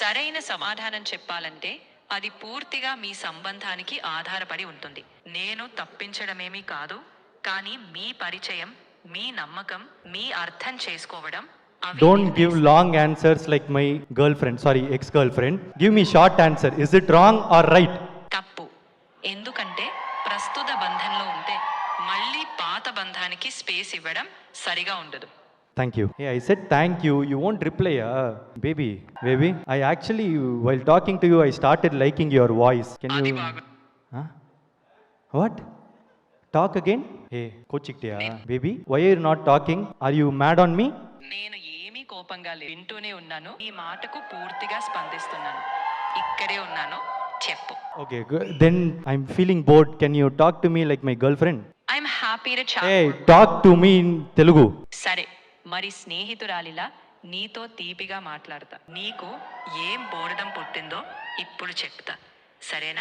సరైన సమాధానం చెప్పాలంటే అది పూర్తిగా మీ సంబంధానికి ఆధారపడి ఉంటుంది. నేను తప్పించడమేమీ కాదు, కానీ మీ పరిచయం, మీ నమ్మకం, మీ అర్థం చేసుకోవడం అవి Don't give long answers like my girlfriend, sorry, ex-girlfriend. Give me short answer. Is it wrong or right? తప్పు. ఎందుకంటే ప్రస్తుత బంధంలో ఉంటే మళ్ళీ పాత బంధానికి స్పేస్ ఇవ్వడం సరిగా ఉండదు. Thank you. Hey, I said thank you. You won't reply, baby. Baby, I actually, while talking to you, I started liking your voice. Can అది you? బాగు Huh? What? Talk again? Hey, kochiktiya. Baby, why are you not talking? Are you mad on me? నేను ఏమీ కోపంగా వింటూనే ఉన్నాను. ఈ మాటకు పూర్తిగా స్పందిస్తున్నాను. ఇక్కడే ఉన్నాను, చెప్పు. Okay, good. Then I'm feeling bored. Can you talk to me like my girlfriend? I'm happy to chat. Hey, talk to me in Telugu. సరే, మరి స్నేహితురాలిలా నీతో తీపిగా మాట్లాడతా. నీకు ఏం బోరడం పుట్టిందో ఇప్పుడు చెప్తా, సరేనా?